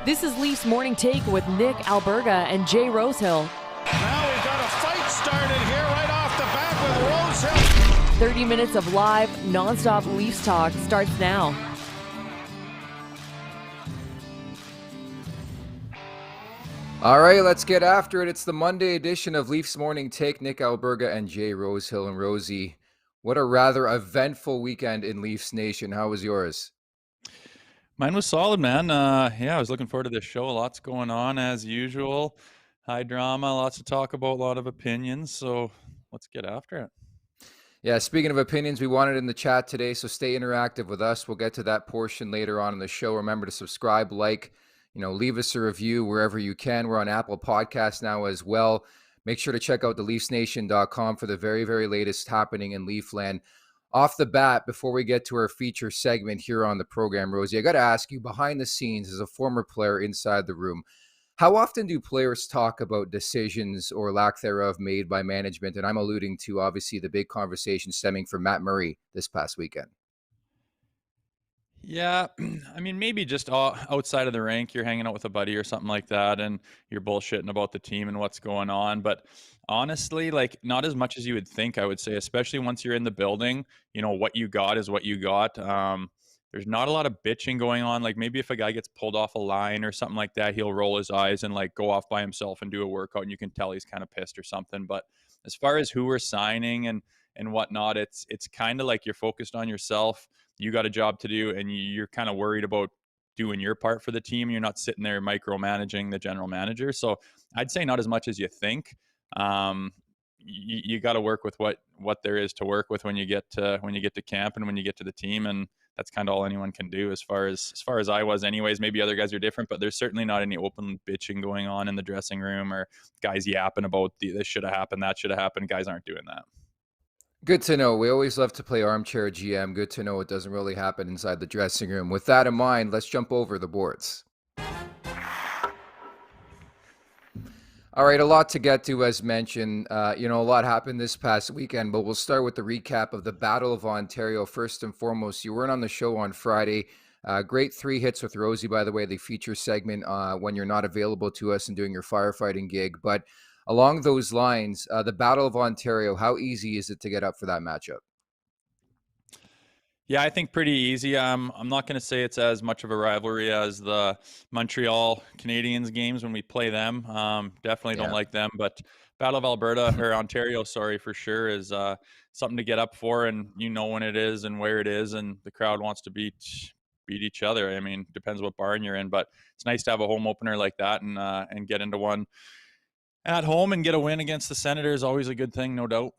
This is Leafs Morning Take with Nick Alberga and Jay Rosehill. Now we've got a fight started here right off the bat with Rosehill. 30 minutes of live, nonstop Leafs talk starts now. All right, let's get after it. It's the Monday edition of Leafs Morning Take. Nick Alberga and Jay Rosehill. And Rosie, what a rather eventful weekend in Leafs Nation. How was yours? Mine was solid, man. I was looking forward to this show. Lots going on as usual. High drama, lots to talk about, a lot of opinions. So let's get after it. Yeah, speaking of opinions, we want it in the chat today, so stay interactive with us. We'll get to that portion later on in the show. Remember to subscribe, leave us a review wherever you can. We're on Apple Podcasts now as well. Make sure to check out theleafsnation.com for the very, very latest happening in Leafland. Off the bat, before we get to our feature segment here on the program, Rosie, I got to ask you, behind the scenes, as a former player inside the room, how often do players talk about decisions or lack thereof made by management? And I'm alluding to, obviously, the big conversation stemming from Matt Murray this past weekend. Yeah, I mean, maybe just outside of the rink, you're hanging out with a buddy or something like that, and you're bullshitting about the team and what's going on. But honestly, not as much as you would think, I would say, especially once you're in the building. What you got is what you got. There's not a lot of bitching going on. Like, maybe if a guy gets pulled off a line or something like that, he'll roll his eyes and go off by himself and do a workout, and you can tell he's kind of pissed or something. But as far as who we're signing and whatnot, it's kind of like you're focused on yourself. You got a job to do, and you're kind of worried about doing your part for the team. You're not sitting there micromanaging the general manager. So I'd say not as much as you think. You got to work with what there is to work with when you get to camp and when you get to the team, and that's kind of all anyone can do as far as I was anyways. Maybe other guys are different, but there's certainly not any open bitching going on in the dressing room or guys yapping about this should have happened, that should have happened. Guys aren't doing that. Good to know. We always love to play armchair GM. Good to know it doesn't really happen inside the dressing room. With that in mind, let's jump over the boards. All right, a lot to get to, as mentioned. A lot happened this past weekend, but we'll start with the recap of the Battle of Ontario. First and foremost, you weren't on the show on Friday. Great 3 hits with Rosie, by the way, the feature segment when you're not available to us and doing your firefighting gig. But along those lines, the Battle of Ontario, how easy is it to get up for that matchup? Yeah, I think pretty easy. I'm not going to say it's as much of a rivalry as the Montreal Canadiens games when we play them. Definitely don't like them, but Battle of Alberta or Ontario, sorry, for sure is something to get up for, and when it is and where it is, and the crowd wants to beat each other. I mean, depends what barn you're in, but it's nice to have a home opener like that and get into one at home and get a win against the Senators. Always a good thing, no doubt.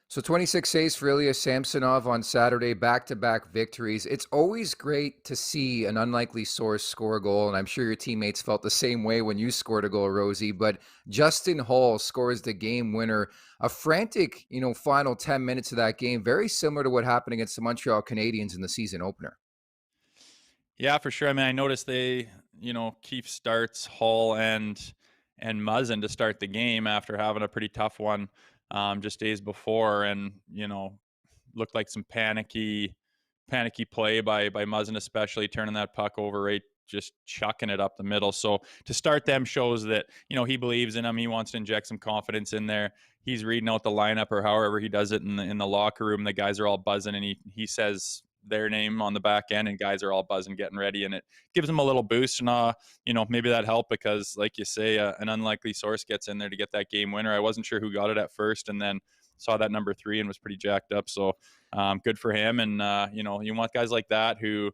So 26 saves for Ilya Samsonov on Saturday, back-to-back victories. It's always great to see an unlikely source score a goal, and I'm sure your teammates felt the same way when you scored a goal, Rosie. But Justin Hall scores the game winner. A frantic, final 10 minutes of that game, very similar to what happened against the Montreal Canadiens in the season opener. Yeah, for sure. I mean, I noticed they, Keefe starts Hall and Muzzin to start the game after having a pretty tough one just days before, and looked like some panicky play by Muzzin, especially turning that puck over, right, just chucking it up the middle. So to start them shows that he believes in him. He wants to inject some confidence in there. He's reading out the lineup, or however he does it in the locker room. The guys are all buzzing, and he says their name on the back end, and guys are all buzzing, getting ready, and it gives them a little boost. And maybe that helped because, like you say, an unlikely source gets in there to get that game winner. I wasn't sure who got it at first, and then saw that number 3 and was pretty jacked up. So good for him. And you want guys like that who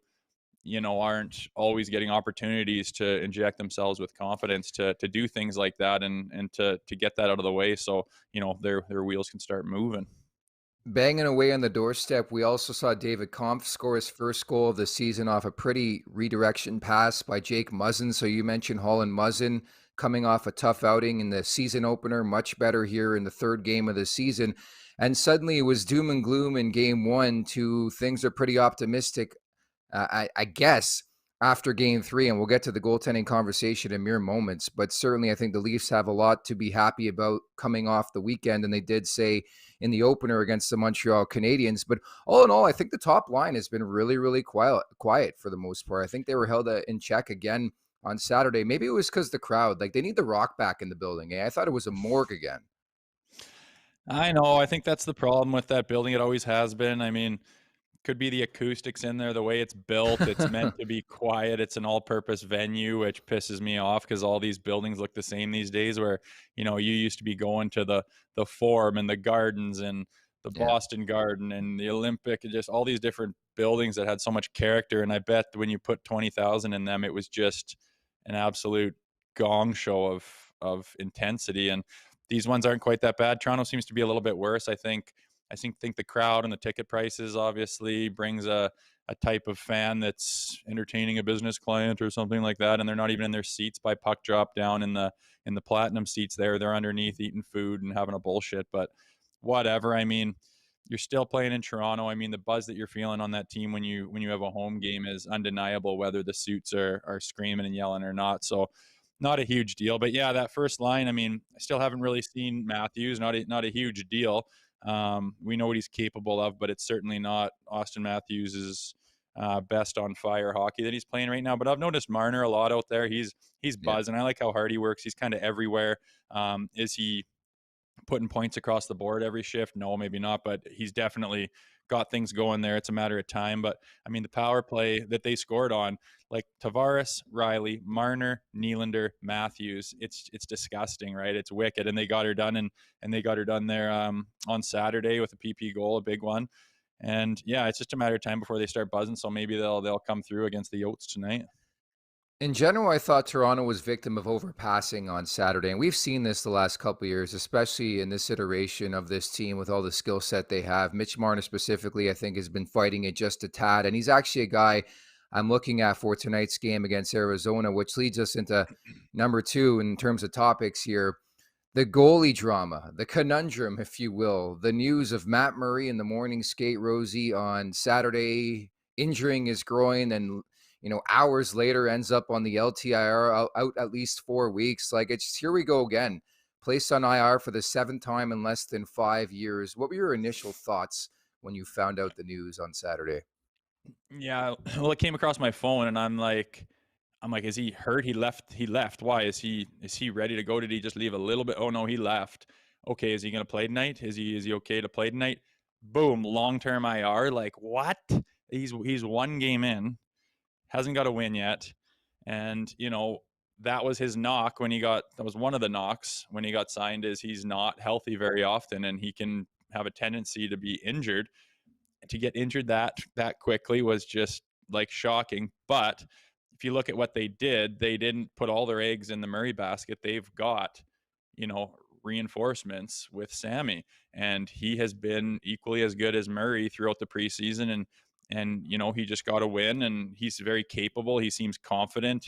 aren't always getting opportunities to inject themselves with confidence to do things like that and to get that out of the way, so their wheels can start moving. Banging away on the doorstep, we also saw David Kampf score his first goal of the season off a pretty redirection pass by Jake Muzzin. So you mentioned Hall and Muzzin coming off a tough outing in the season opener, much better here in the third game of the season. And suddenly it was doom and gloom in game 1 to things are pretty optimistic, I guess, after game 3. And we'll get to the goaltending conversation in mere moments. But certainly I think the Leafs have a lot to be happy about coming off the weekend. And they did say in the opener against the Montreal Canadiens. But all in all, I think the top line has been really, really quiet for the most part. I think they were held in check again on Saturday. Maybe it was because the crowd, like they need the rock back in the building. I thought it was a morgue again. I know. I think that's the problem with that building. It always has been. I mean, could be the acoustics in there, the way it's built. It's meant to be quiet. It's an all-purpose venue, which pisses me off because all these buildings look the same these days. Where you used to be going to the Forum and the Gardens and the Yeah. Boston Garden and the Olympic and just all these different buildings that had so much character. And I bet when you put 20,000 in them, it was just an absolute gong show of intensity. And these ones aren't quite that bad. Toronto seems to be a little bit worse. I think the crowd and the ticket prices obviously brings a type of fan that's entertaining a business client or something like that, and they're not even in their seats by puck drop down in the platinum seats there. They're underneath eating food and having a bullshit, but whatever. I mean, you're still playing in Toronto. I mean, the buzz that you're feeling on that team when you have a home game is undeniable, whether the suits are screaming and yelling or not. So not a huge deal. But yeah, that first line, I mean, I still haven't really seen Matthews, not a huge deal. We know what he's capable of, but it's certainly not Auston Matthews' best on fire hockey that he's playing right now. But I've noticed Marner a lot out there. He's Yeah. buzzing. I like how hard he works. He's kind of everywhere. Is he putting points across the board every shift? No, maybe not, but he's definitely got things going there. It's a matter of time. But I mean, the power play that they scored on, like Tavares, Riley, Marner, Nylander, Matthews, it's disgusting, right? It's wicked. And they got her done and they got her done there on Saturday with a PP goal, a big one. And yeah, it's just a matter of time before they start buzzing. So maybe they'll come through against the Yotes tonight. In general, I thought Toronto was victim of overpassing on Saturday, and we've seen this the last couple of years, especially in this iteration of this team with all the skill set they have. Mitch Marner specifically, I think, has been fighting it just a tad, and he's actually a guy I'm looking at for tonight's game against Arizona, which leads us into number two in terms of topics here. The goalie drama, the conundrum, if you will, the news of Matt Murray in the morning skate, Rosie, on Saturday, injuring his groin and hours later ends up on the LTIR out at least 4 weeks. Like, it's here we go again. Placed on IR for the seventh time in less than 5 years. What were your initial thoughts when you found out the news on Saturday? Yeah, well, it came across my phone, and I'm like, is he hurt? He left. Why? Is he ready to go? Did he just leave a little bit? Oh no, he left. Okay, is he gonna play tonight? Is he okay to play tonight? Boom, long-term IR. Like, what? He's one game in, hasn't got a win yet. And that was his knock that was one of the knocks when he got signed, is he's not healthy very often and he can have a tendency to be injured. To get injured that quickly was just like shocking. But if you look at what they did, they didn't put all their eggs in the Murray basket. They've got, reinforcements with Sammy, and he has been equally as good as Murray throughout the preseason. And he just got a win, and he's very capable. He seems confident.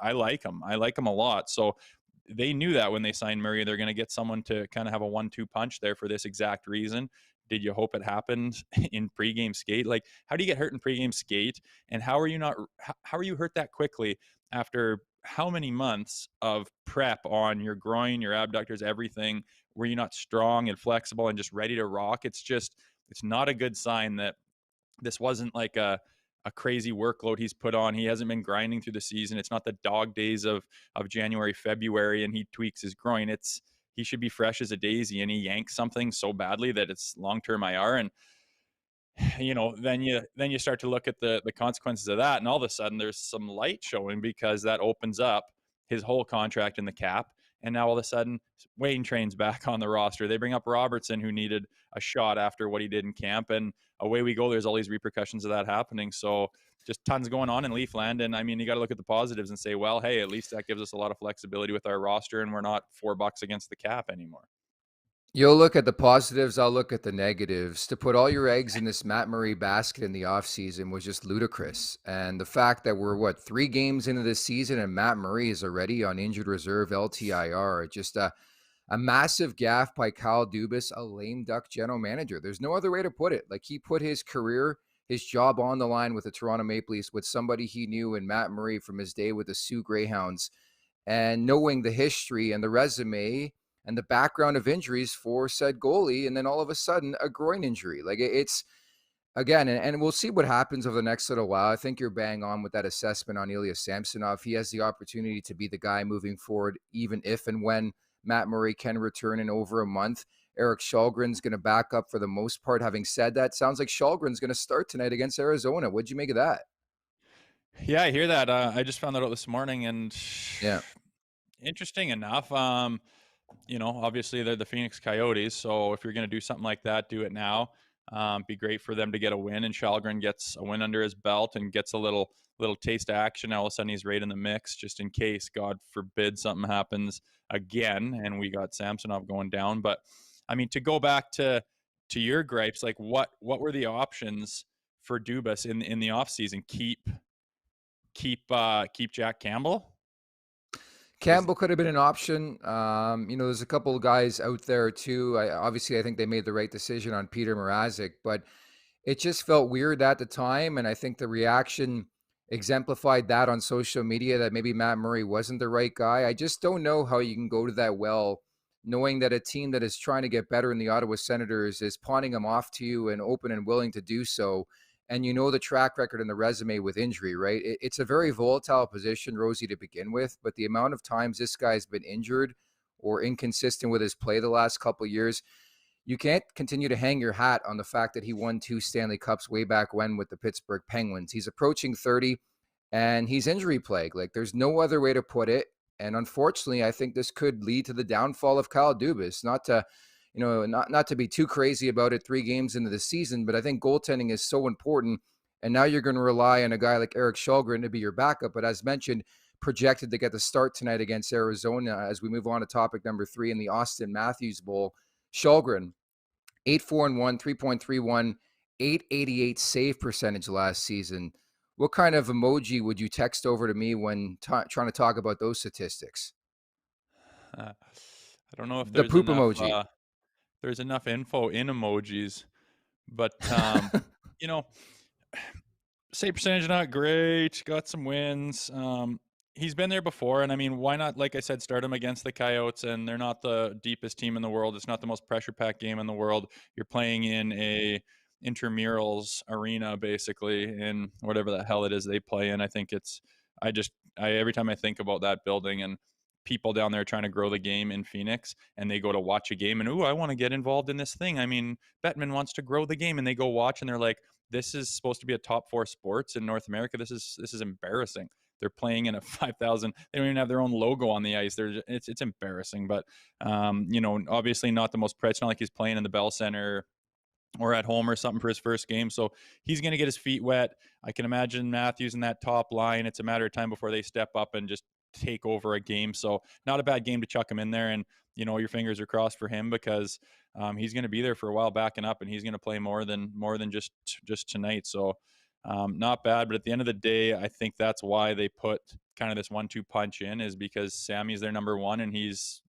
I like him. I like him a lot. So they knew that when they signed Murray, they're going to get someone to kind of have a 1-2 punch there for this exact reason. Did you hope it happened in pregame skate? Like, how do you get hurt in pregame skate? And how are you hurt that quickly after how many months of prep on your groin, your abductors, everything? Were you not strong and flexible and just ready to rock? It's not a good sign that this wasn't like a crazy workload he's put on. He hasn't been grinding through the season. It's not the dog days of January, February, and he tweaks his groin. He should be fresh as a daisy, and he yanks something so badly that it's long-term IR. And then you start to look at the consequences of that, and all of a sudden there's some light showing, because that opens up his whole contract in the cap. And now all of a sudden Wayne Train's back on the roster. They bring up Robertson, who needed a shot after what he did in camp, and away we go. There's all these repercussions of that happening. So just tons going on in Leafland. And I mean, you got to look at the positives and say, well, hey, at least that gives us a lot of flexibility with our roster, and we're not $4 against the cap anymore. You'll look at the positives, I'll look at the negatives. To put all your eggs in this Matt Murray basket in the offseason was just ludicrous. And the fact that we're, 3 games into this season and Matt Murray is already on injured reserve LTIR, just a massive gaffe by Kyle Dubas, a lame duck general manager. There's no other way to put it. Like, he put his career, his job on the line with the Toronto Maple Leafs with somebody he knew in Matt Murray from his day with the Sioux Greyhounds. And knowing the history and the resume and the background of injuries for said goalie, and then all of a sudden a groin injury. Like, it's Again, and we'll see what happens over the next little while. I think you're bang on with that assessment on Ilya Samsonov. He has the opportunity to be the guy moving forward, even if and when Matt Murray can return in over a month. Eric Källgren's going to back up for the most part. Having said that, sounds like Källgren's going to start tonight against Arizona. What'd you make of that? Yeah, I hear that. I just found that out this morning, and Yeah. interesting enough. Obviously they're the Phoenix Coyotes, so if you're going to do something like that, do it now. Be great for them to get a win, and Källgren gets a win under his belt and gets a little taste of action. All of a sudden, he's right in the mix, just in case, God forbid, something happens again, and we got Samsonov going down. But I mean, to go back to your gripes, like what were the options for Dubas in the offseason? Keep Jack Campbell. Campbell could have been an option. There's a couple of guys out there too. I think they made the right decision on Peter Mrazek, but it just felt weird at the time. And I think the reaction exemplified that on social media, that maybe Matt Murray wasn't the right guy. I just don't know how you can go to that well, knowing that a team that is trying to get better in the Ottawa Senators is pawning him off to you and open and willing to do so. And you know the track record and the resume with injury, right? It's a very volatile position, Rosie, to begin with. But the amount of times this guy's been injured or inconsistent with his play the last couple of years, you can't continue to hang your hat on the fact that he won 2 Stanley Cups way back when with the Pittsburgh Penguins. He's approaching 30 and he's injury plagued. Like, there's no other way to put it. And unfortunately, I think this could lead to the downfall of Kyle Dubas. Not to be too crazy about it 3 games into the season, but I think goaltending is so important. And now you're going to rely on a guy like Eric Källgren to be your backup. But as mentioned, projected to get the start tonight against Arizona as we move on to topic number 3 in the Auston Matthews Bowl. Källgren, 8-4-1, 3.31, 888 save percentage last season. What kind of emoji would you text over to me when trying to talk about those statistics? I don't know if The poop emoji. there's enough info in emojis, but you know, save percentage not great. Got some wins. He's been there before, and I mean, why not? Like I said, start him against the Coyotes, and they're not the deepest team in the world. It's not the most pressure-packed game in the world. You're playing in a intramurals arena, basically, in whatever the hell it is they play in. I think it's. I every time I think about that building and people down there trying to grow the game in Phoenix, and they go to watch a game, and I want to get involved in this thing. I mean, Bettman wants to grow the game, and they go watch, and they're like, this is supposed to be a top 4 sports in North America. This is embarrassing. They're playing in a 5,000. They don't even have their own logo on the ice. It's embarrassing. But obviously not the most. It's not like he's playing in the Bell Center or at home or something for his first game. So he's going to get his feet wet. I can imagine Matthews in that top line. It's a matter of time before they step up and just take over a game. So not a bad game to chuck him in there. And your fingers are crossed for him, because he's going to be there for a while backing up, and he's going to play more than just tonight. So not bad. But at the end of the day, I think that's why they put kind of this 1-2 punch in, is because Sammy's their number one, and he's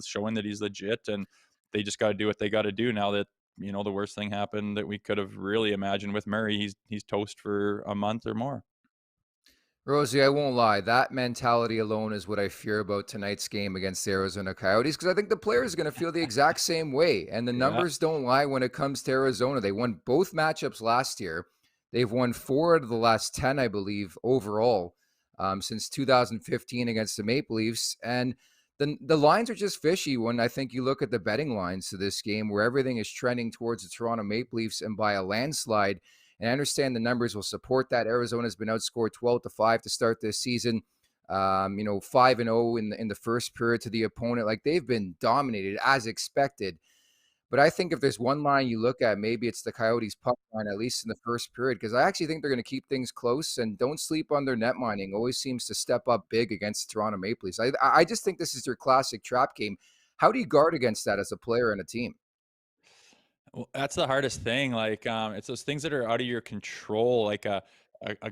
showing that he's legit, and they just got to do what they got to do now that the worst thing happened that we could have really imagined with Murray. He's toast for a month or more. Rosie, I won't lie. That mentality alone is what I fear about tonight's game against the Arizona Coyotes, because I think the players are going to feel the exact same way. And the Yeah. numbers don't lie when it comes to Arizona. They won both matchups last year. They've won 4 out of the last 10, I believe, overall, since 2015 against the Maple Leafs. And the lines are just fishy when I think you look at the betting lines to this game, where everything is trending towards the Toronto Maple Leafs and by a landslide. And I understand the numbers will support that. Arizona's been outscored 12-5 to start this season. 5-0 in the first period to the opponent. Like, they've been dominated as expected. But I think if there's one line you look at, maybe it's the Coyotes puck line, at least in the first period, because I actually think they're going to keep things close, and don't sleep on their net mining. Always seems to step up big against the Toronto Maple Leafs. I just think this is your classic trap game. How do you guard against that as a player and a team? Well, that's the hardest thing. Like, it's those things that are out of your control, like a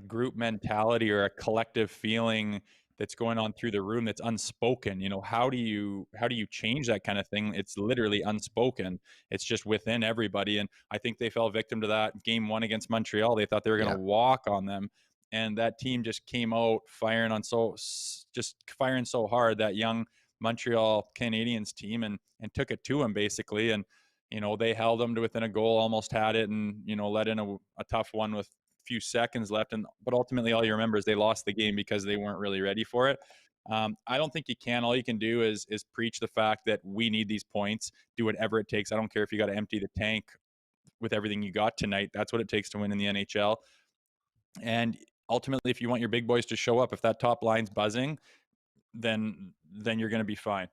group mentality or a collective feeling that's going on through the room that's unspoken. How do you change that kind of thing? It's literally unspoken. It's just within everybody. And I think they fell victim to that game 1 against Montreal. They thought they were going to walk on them, and that team just came out firing so hard, that young Montreal Canadiens team, and took it to them basically. And they held them to within a goal, almost had it, and let in a tough one with a few seconds left. But ultimately, all you remember is they lost the game because they weren't really ready for it. I don't think you can. All you can do is preach the fact that we need these points. Do whatever it takes. I don't care if you got to empty the tank with everything you got tonight. That's what it takes to win in the NHL. And ultimately, if you want your big boys to show up, if that top line's buzzing, then you're going to be fine.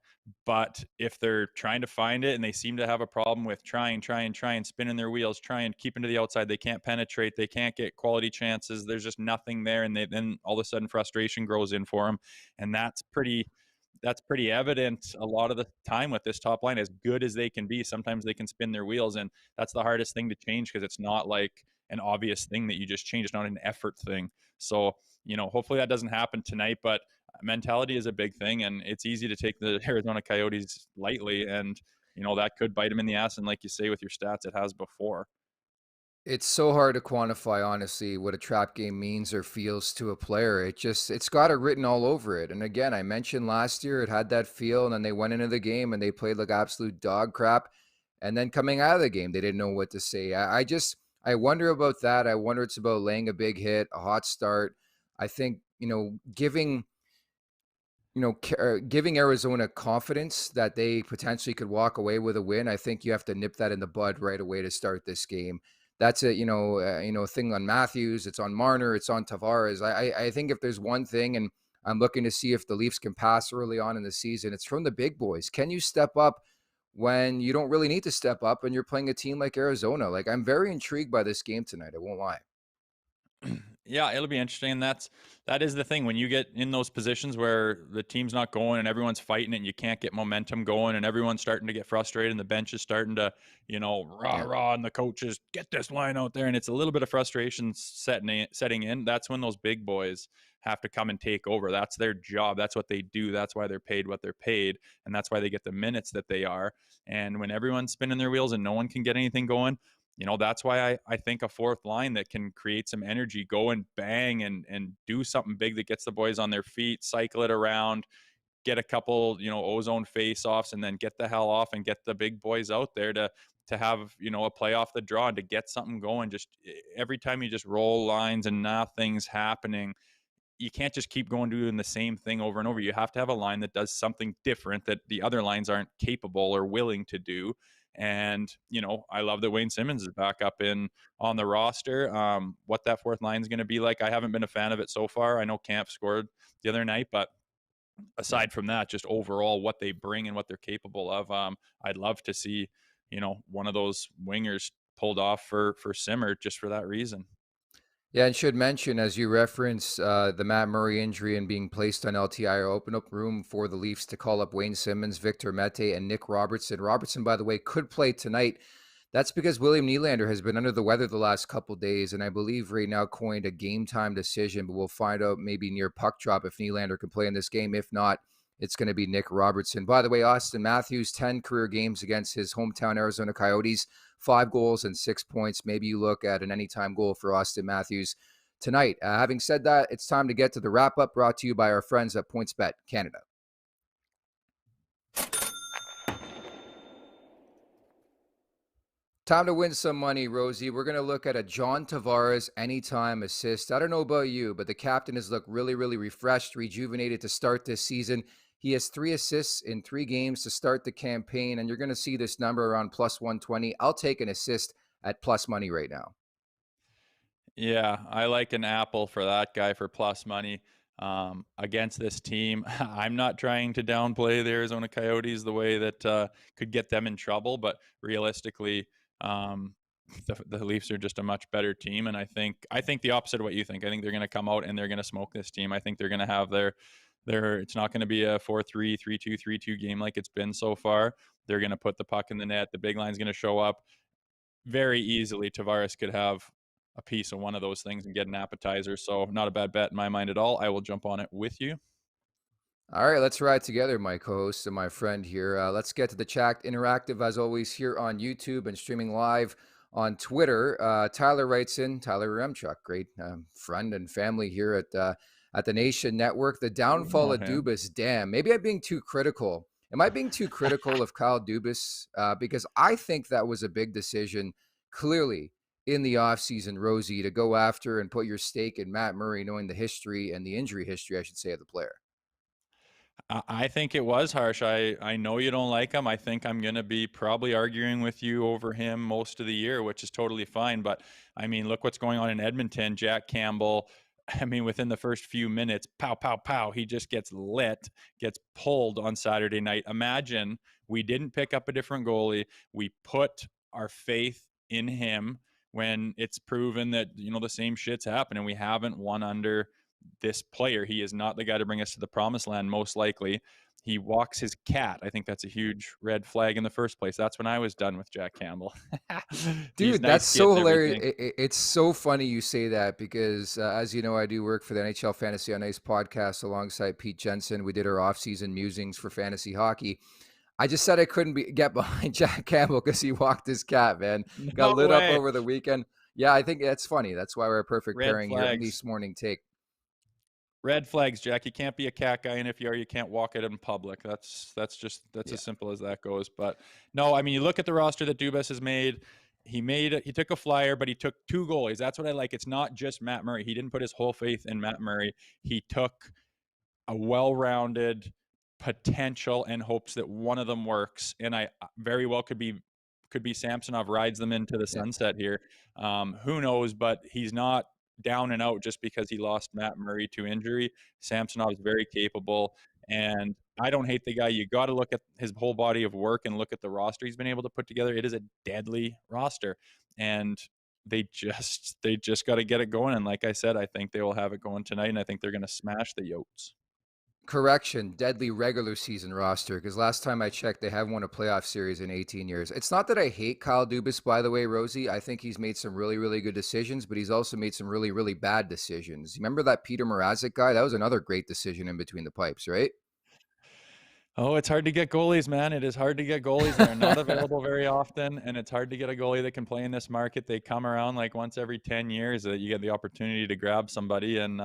But if they're trying to find it and they seem to have a problem with trying, spinning their wheels, trying, keeping to the outside, they can't penetrate, they can't get quality chances. There's just nothing there, and then all of a sudden frustration grows in for them, and that's pretty evident a lot of the time with this top line. As good as they can be, sometimes they can spin their wheels, and that's the hardest thing to change because it's not like an obvious thing that you just change. It's not an effort thing. So hopefully that doesn't happen tonight, but mentality is a big thing, and it's easy to take the Arizona Coyotes lightly, and that could bite them in the ass. And like you say with your stats, it has before. It's so hard to quantify, honestly, what a trap game means or feels to a player. It's got it written all over it. And again, I mentioned last year it had that feel, and then they went into the game and they played like absolute dog crap. And then coming out of the game, they didn't know what to say. I wonder about that. I wonder it's about laying a big hit, a hot start. I think, giving Arizona confidence that they potentially could walk away with a win. I think you have to nip that in the bud right away to start this game. That's a thing on Matthews. It's on Marner. It's on Tavares. I think if there's one thing, and I'm looking to see if the Leafs can pass early on in the season, it's from the big boys. Can you step up when you don't really need to step up and you're playing a team like Arizona? Like, I'm very intrigued by this game tonight. I won't lie. Yeah, it'll be interesting. And that is the thing when you get in those positions where the team's not going and everyone's fighting it and you can't get momentum going and everyone's starting to get frustrated and the bench is starting to, rah, and the coaches get this line out there. And it's a little bit of frustration setting in. That's when those big boys have to come and take over. That's their job. That's what they do. That's why they're paid what they're paid. And that's why they get the minutes that they are. And when everyone's spinning their wheels and no one can get anything going, that's why I think a fourth line that can create some energy, go and bang and do something big that gets the boys on their feet, cycle it around, get a couple, ozone face-offs, and then get the hell off and get the big boys out there to have, a play off the draw and to get something going. Just every time you just roll lines and nothing's happening, you can't just keep going doing the same thing over and over. You have to have a line that does something different that the other lines aren't capable or willing to do. And, I love that Wayne Simmons is back up on the roster. What that fourth line is going to be like, I haven't been a fan of it so far. I know Camp scored the other night, but aside from that, just overall what they bring and what they're capable of, I'd love to see, one of those wingers pulled off for Simmer just for that reason. Yeah, and should mention, as you reference the Matt Murray injury and being placed on LTIR, open up room for the Leafs to call up Wayne Simmons, Victor Mete, and Nick Robertson. Robertson, by the way, could play tonight. That's because William Nylander has been under the weather the last couple days, and I believe right now coined a game time decision, but we'll find out maybe near puck drop if Nylander can play in this game. If not, it's going to be Nick Robertson. By the way, Auston Matthews, 10 career games against his hometown Arizona Coyotes, 5 goals and 6 points. Maybe you look at an anytime goal for Auston Matthews tonight. Having said that, it's time to get to the wrap-up brought to you by our friends at PointsBet Canada. Time to win some money, Rosie. We're going to look at a John Tavares anytime assist. I don't know about you, but the captain has looked really, really refreshed, rejuvenated to start this season. He has 3 assists in 3 games to start the campaign, and you're going to see this number around plus 120. I'll take an assist at plus money right now. Yeah, I like an apple for that guy for plus money against this team. I'm not trying to downplay the Arizona Coyotes the way that could get them in trouble, but realistically, the Leafs are just a much better team, and I think the opposite of what you think. I think they're going to come out and they're going to smoke this team. I think they're going to have their it's not going to be a 4-3, 3-2, 3-2 game like it's been so far. They're going to put the puck in the net. The big line's going to show up very easily. Tavares could have a piece of one of those things and get an appetizer. So not a bad bet in my mind at all. I will jump on it with you. All right, let's ride together, my co-host and my friend here. Let's get to the chat. Interactive, as always, here on YouTube and streaming live on Twitter. Tyler writes in, Tyler Remchuk, great friend and family here at the Nation Network. The downfall of Dubas, damn. Maybe I'm being too critical. Am I being too critical of Kyle Dubas? Because I think that was a big decision, clearly, in the offseason, Rosie, to go after and put your stake in Matt Murray, knowing the history and the injury history, I should say, of the player. I think it was harsh. I know you don't like him. I think I'm going to be probably arguing with you over him most of the year, which is totally fine. But I mean, look what's going on in Edmonton. Jack Campbell, I mean, within the first few minutes, pow, pow, pow, he just gets lit, gets pulled on Saturday night. Imagine we didn't pick up a different goalie. We put our faith in him when it's proven that, you know, the same shit's happening. We haven't won under this player. He is not the guy to bring us to the promised land, most likely. He walks his cat. I think that's a huge red flag in the first place. That's when I was done with Jack Campbell. Dude, nice that's so and hilarious. It's so funny you say that because, as you know, I do work for the NHL Fantasy on Ice podcast alongside Pete Jensen. We did our off-season musings for fantasy hockey. I just said I couldn't get behind Jack Campbell because he walked his cat, man. Got No lit way. up over the weekend. Yeah, I think that's funny. That's why we're a perfect Red pairing here on flags. this morning take. Red flags, Jack. You can't be a cat guy, and if you are, you can't walk it in public. That's as simple as that goes. But no, I mean, you look at the roster that Dubas has made. He took a flyer, but he took two goalies. That's what I like. It's not just Matt Murray. He didn't put his whole faith in Matt Murray. He took a well-rounded potential and hopes that one of them works. And I very well could be Samsonov rides them into the sunset here. Who knows? But he's not down and out just because he lost Matt Murray to injury. Samsonov is very capable, and I don't hate the guy. You got to look at his whole body of work and look at the roster he's been able to put together. It is a deadly roster, and they just got to get it going. And like I said, I think they will have it going tonight, and I think they're going to smash the Yotes. Correction, deadly regular season roster, because last time I checked, they haven't won a playoff series in 18 years. It's not that I hate Kyle Dubas, by the way, Rosie. I think he's made some really, really good decisions, but he's also made some really, really bad decisions. You remember that Peter Mrazek guy? That was another great decision in between the pipes, right? Oh, it's hard to get goalies, man. It is hard to get goalies. They're not available very often, and it's hard to get a goalie that can play in this market. They come around like once every 10 years that you get the opportunity to grab somebody, and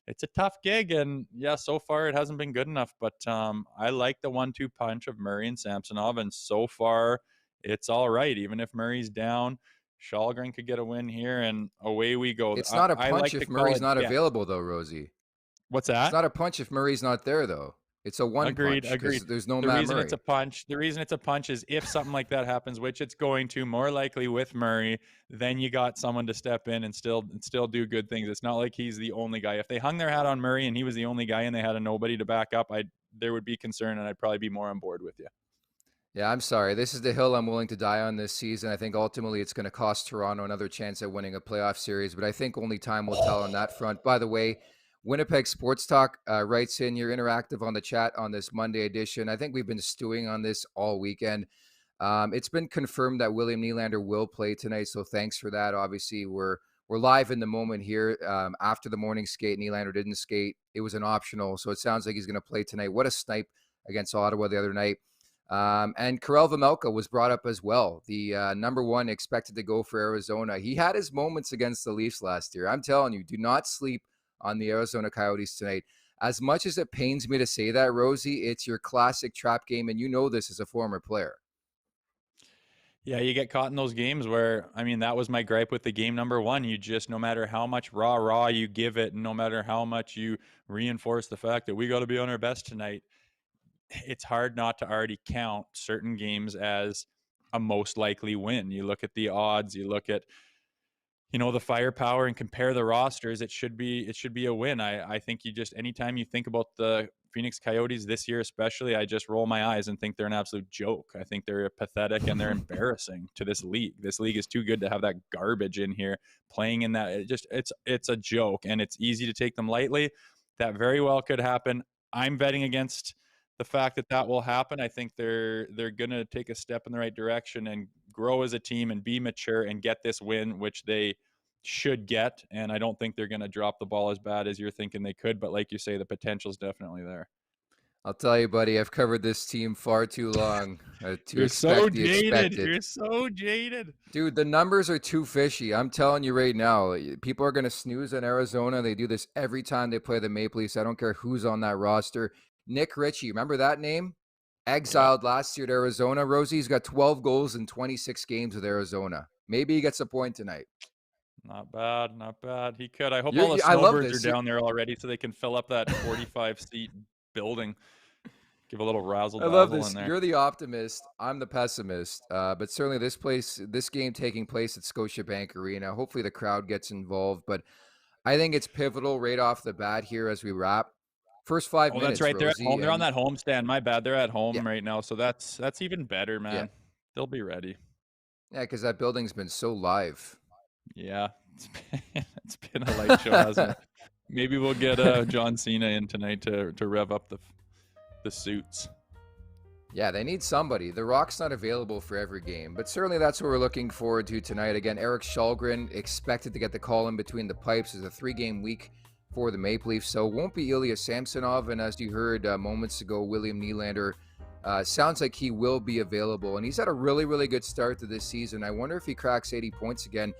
it's a tough gig. And yeah, so far it hasn't been good enough, but I like the 1-2 punch of Murray and Samsonov, and so far it's all right. Even if Murray's down, Shalgren could get a win here, and away we go. It's not a punch if Murray's not depth. available, though, Rosie. What's that? It's not a punch if Murray's not there, though. It's a one punch. Agreed. There's no The Matt reason Murray. the reason it's a punch is if something like that happens, which it's going to more likely with Murray, then you got someone to step in and still do good things. It's not like he's the only guy. If they hung their hat on Murray and he was the only guy and they had a nobody to back up, there would be concern, and I'd probably be more on board with you. Yeah, I'm sorry. This is the hill I'm willing to die on this season. I think ultimately it's going to cost Toronto another chance at winning a playoff series, but I think only time will tell on that front. By the way, Winnipeg Sports Talk writes in, you're interactive on the chat on this Monday edition. I think we've been stewing on this all weekend. It's been confirmed that William Nylander will play tonight, so thanks for that. Obviously, we're live in the moment here. After the morning skate, Nylander didn't skate. It was an optional, so it sounds like he's going to play tonight. What a snipe against Ottawa the other night. And Karel Vejmelka was brought up as well. The number one expected to go for Arizona. He had his moments against the Leafs last year. I'm telling you, do not sleep on the Arizona Coyotes tonight. As much as it pains me to say that, Rosie, it's your classic trap game, and you know this as a former player. Yeah, you get caught in those games where, I mean, that was my gripe with the game number one. You just, no matter how much raw you give it, and no matter how much you reinforce the fact that we got to be on our best tonight, it's hard not to already count certain games as a most likely win. You look at the odds, you look at, you know, the firepower and compare the rosters. It should be a win. I think you just, anytime you think about the Phoenix Coyotes this year, especially, I just roll my eyes and think they're an absolute joke. I think they're pathetic and they're embarrassing to this league. This league is too good to have that garbage in here playing in that. It's a joke, and it's easy to take them lightly. That very well could happen. I'm betting against the fact that will happen. I think they're going to take a step in the right direction and grow as a team and be mature and get this win, which they should get. And I don't think they're going to drop the ball as bad as you're thinking they could. But like you say, the potential is definitely there. I'll tell you, buddy, I've covered this team far too long to You're expect so the jaded. expected. You're so jaded. Dude, the numbers are too fishy. I'm telling you right now, people are going to snooze in Arizona. They do this every time they play the Maple Leafs. I don't care who's on that roster. Nick Ritchie, remember that name? exiled last year to Arizona. Rosie's got 12 goals in 26 games with Arizona. Maybe he gets a point tonight. Not bad, not bad. He could. I hope You're- all the I love snowbirds are this. down there already so they can fill up that 45-seat building. Give a little razzle I love dazzle this. in there. You're the optimist. I'm the pessimist. But certainly this game taking place at Scotiabank Arena. Hopefully the crowd gets involved. But I think it's pivotal right off the bat here as we wrap. First 5 Oh, minutes, that's right. They're at Rosie, home. They're on and that homestand. My bad. They're at home yeah, right now, so that's even better, man. yeah, They'll be ready. yeah, because that building's been so live. Yeah, it's been a light show, hasn't it? Maybe we'll get John Cena in tonight to rev up the suits. Yeah, they need somebody. The Rock's not available for every game, but certainly that's what we're looking forward to tonight. Again, Eric Källgren expected to get the call in between the pipes. It's a 3-game week for the Maple Leafs, so it won't be Ilya Samsonov. And as you heard moments ago, William Nylander sounds like he will be available, and he's had a really, really good start to this season. I wonder if he cracks 80 points again.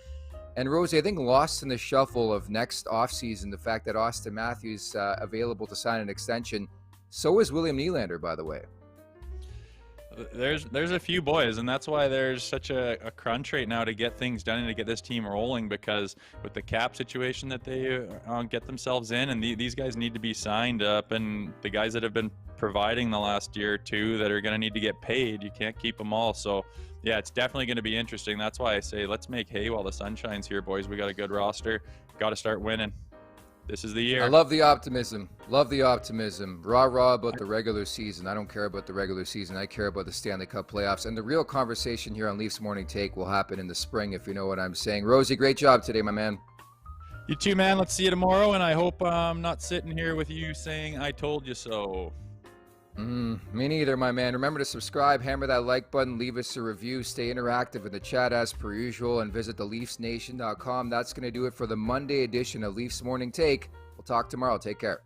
And Rosie, I think lost in the shuffle of next offseason, the fact that Auston Matthews available to sign an extension. So is William Nylander, by the way. There's a few boys, and that's why there's such a crunch right now to get things done and to get this team rolling, because with the cap situation that they get themselves in, and these guys need to be signed up, and the guys that have been providing the last year or two that are going to need to get paid, you can't keep them all. So yeah, it's definitely going to be interesting. That's why I say let's make hay while the sun shines here, boys. We got a good roster, got to start winning. This is the year. I love the optimism. Love the optimism. Rah about the regular season. I don't care about the regular season. I care about the Stanley Cup playoffs. And the real conversation here on Leafs Morning Take will happen in the spring, if you know what I'm saying. Rosie, great job today, my man. You too, man. Let's see you tomorrow. And I hope I'm not sitting here with you saying I told you so. Me neither, my man. Remember to subscribe, hammer that like button, leave us a review, stay interactive in the chat as per usual, and visit theleafsnation.com. That's going to do it for the Monday edition of Leafs Morning Take. We'll talk tomorrow. Take care.